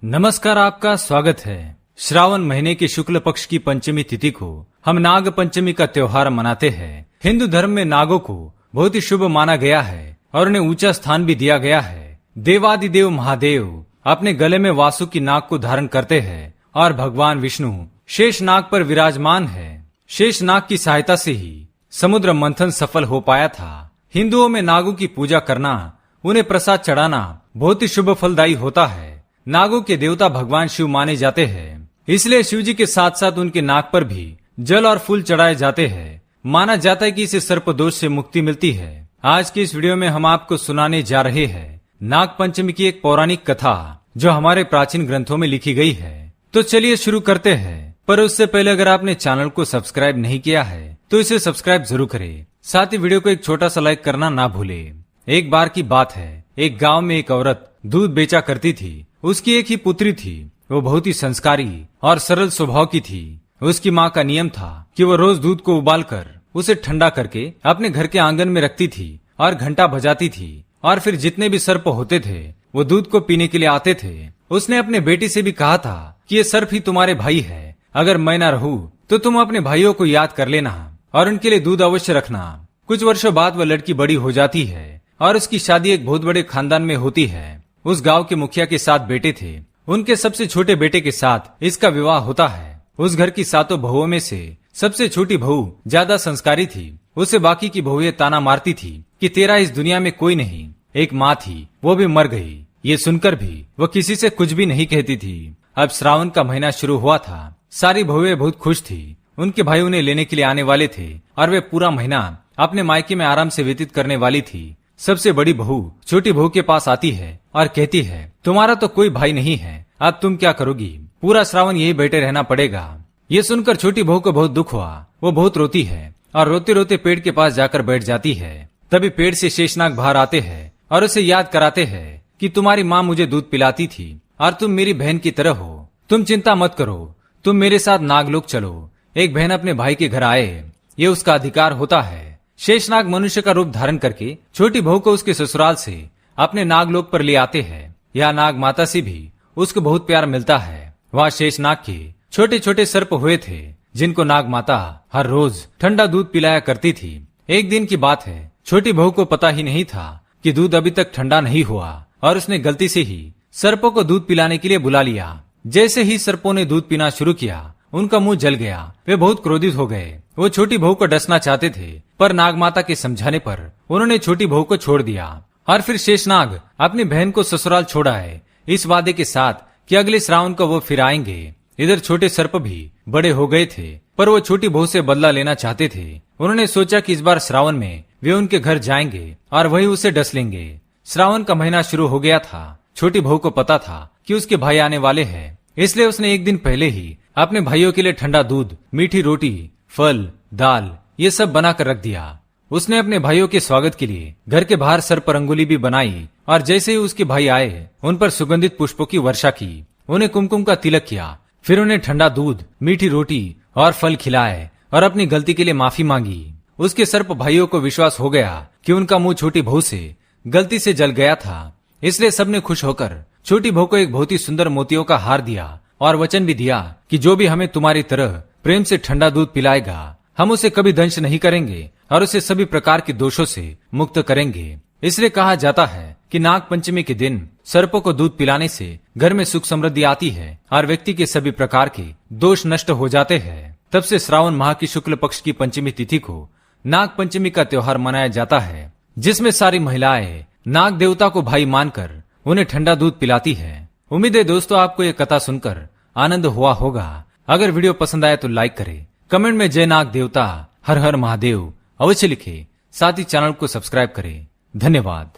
नमस्कार, आपका स्वागत है। श्रावण महीने के शुक्ल पक्ष की पंचमी तिथि को हम नाग पंचमी का त्योहार मनाते हैं। हिंदू धर्म में नागों को बहुत ही शुभ माना गया है और उन्हें ऊंचा स्थान भी दिया गया है। देवादिदेव महादेव अपने गले में वासुकी नाग को धारण करते हैं और भगवान विष्णु शेष नाग पर विराजमान है। शेष नाग की सहायता से ही समुद्र मंथन सफल हो पाया था। हिंदुओं में नागों की पूजा करना, उन्हें प्रसाद चढ़ाना बहुत ही शुभ फलदायी होता है। नागों के देवता भगवान शिव माने जाते हैं, इसलिए शिव जी के साथ साथ उनके नाग पर भी जल और फूल चढ़ाए जाते हैं। माना जाता है कि इससे सर्प दोष से मुक्ति मिलती है। आज की इस वीडियो में हम आपको सुनाने जा रहे हैं नाग पंचमी की एक पौराणिक कथा जो हमारे प्राचीन ग्रंथों में लिखी गई है। तो चलिए शुरू करते हैं। पर उससे पहले अगर आपने चैनल को सब्सक्राइब नहीं किया है तो इसे सब्सक्राइब जरूर करें। साथ ही वीडियो को एक छोटा सा लाइक करना ना भूले। एक बार की बात है, एक गाँव में एक औरत दूध बेचा करती थी। उसकी एक ही पुत्री थी। वो बहुत ही संस्कारी और सरल स्वभाव की थी। उसकी माँ का नियम था कि वो रोज दूध को उबालकर उसे ठंडा करके अपने घर के आंगन में रखती थी और घंटा बजाती थी। और फिर जितने भी सर्प होते थे वो दूध को पीने के लिए आते थे। उसने अपने बेटी से भी कहा था कि ये सर्प ही तुम्हारे भाई है। अगर मैं ना रहूं तो तुम अपने भाइयों को याद कर लेना और उनके लिए दूध अवश्य रखना। कुछ वर्षों बाद वह लड़की बड़ी हो जाती है और उसकी शादी एक बहुत बड़े खानदान में होती है। उस गांव के मुखिया के 7 बेटे थे। उनके सबसे छोटे बेटे के साथ इसका विवाह होता है। उस घर की 7 बहुओं में से सबसे छोटी बहू ज्यादा संस्कारी थी। उसे बाकी की बहुएं ताना मारती थी कि तेरा इस दुनिया में कोई नहीं। एक माँ थी, वो भी मर गई। ये सुनकर भी वो किसी से कुछ भी नहीं कहती थी। अब श्रावण का महीना शुरू हुआ था। सारी बहुएं बहुत खुश थी। उनके भाई उन्हें लेने के लिए आने वाले थे और वे पूरा महीना अपने मायके में आराम से व्यतीत करने वाली थी। सबसे बड़ी बहू छोटी बहू के पास आती है और कहती है, तुम्हारा तो कोई भाई नहीं है, अब तुम क्या करोगी? पूरा श्रावण यही बैठे रहना पड़ेगा। ये सुनकर छोटी बहू को बहुत दुख हुआ। वो बहुत रोती है और रोते रोते पेड़ के पास जाकर बैठ जाती है। तभी पेड़ से शेषनाग बाहर आते हैं और उसे याद कराते हैं कि तुम्हारी माँ मुझे दूध पिलाती थी और तुम मेरी बहन की तरह हो। तुम चिंता मत करो, तुम मेरे साथ नागलोक चलो। एक बहन अपने भाई के घर आए, ये उसका अधिकार होता है। शेषनाग मनुष्य का रूप धारण करके छोटी बहू को उसके ससुराल से अपने नागलोक पर ले आते हैं। यह नाग माता से भी उसको बहुत प्यार मिलता है। वहाँ शेषनाग के छोटे छोटे सर्प हुए थे जिनको नाग माता हर रोज ठंडा दूध पिलाया करती थी। एक दिन की बात है, छोटी बहू को पता ही नहीं था कि दूध अभी तक ठंडा नहीं हुआ और उसने गलती से ही सर्पों को दूध पिलाने के लिए बुला लिया। जैसे ही सर्पों ने दूध पीना शुरू किया, उनका मुंह जल गया। वे बहुत क्रोधित हो गए। वो छोटी बहू को डसना चाहते थे, पर नागमाता के समझाने पर उन्होंने छोटी बहू को छोड़ दिया। और फिर शेषनाग अपनी बहन को ससुराल छोड़ आए, इस वादे के साथ कि अगले श्रावण को वो फिर आएंगे। इधर छोटे सर्प भी बड़े हो गए थे, पर वो छोटी बहू से बदला लेना चाहते थे। उन्होंने सोचा कि इस बार श्रावण में वे उनके घर जाएंगे और वही उसे डस लेंगे। श्रावण का महीना शुरू हो गया था। छोटी बहू को पता था कि उसके भाई आने वाले हैं, इसलिए उसने एक दिन पहले ही अपने भाइयों के लिए ठंडा दूध, मीठी रोटी, फल, दाल ये सब बनाकर रख दिया। उसने अपने भाइयों के स्वागत के लिए घर के बाहर सर्प रंगोली भी बनाई और जैसे ही उसके भाई आए, उन पर सुगंधित पुष्पों की वर्षा की, उन्हें कुमकुम का तिलक किया। फिर उन्हें ठंडा दूध, मीठी रोटी और फल खिलाए और अपनी गलती के लिए माफी मांगी। उसके सर्प भाइयों को विश्वास हो गया कि उनका मुंह छोटी बहू से गलती से जल गया था, इसलिए सबने खुश होकर छोटी बहू को एक बहुत ही सुंदर मोतियों का हार दिया और वचन भी दिया कि जो भी हमें तुम्हारी तरह प्रेम से ठंडा दूध पिलाएगा, हम उसे कभी दंश नहीं करेंगे और उसे सभी प्रकार के दोषों से मुक्त करेंगे। इसलिए कहा जाता है कि नाग पंचमी के दिन सर्पों को दूध पिलाने से घर में सुख समृद्धि आती है और व्यक्ति के सभी प्रकार के दोष नष्ट हो जाते हैं। तब से श्रावण माह की शुक्ल पक्ष की पंचमी तिथि को नाग पंचमी का त्योहार मनाया जाता है, जिसमें सारी महिलाएं नाग देवता को भाई मानकर उन्हें ठंडा दूध पिलाती है। उम्मीद है दोस्तों आपको ये कथा सुनकर आनंद हुआ होगा। अगर वीडियो पसंद आए तो लाइक करें, कमेंट में जय नाग देवता, हर हर महादेव अवश्य लिखें। साथ ही चैनल को सब्सक्राइब करें। धन्यवाद।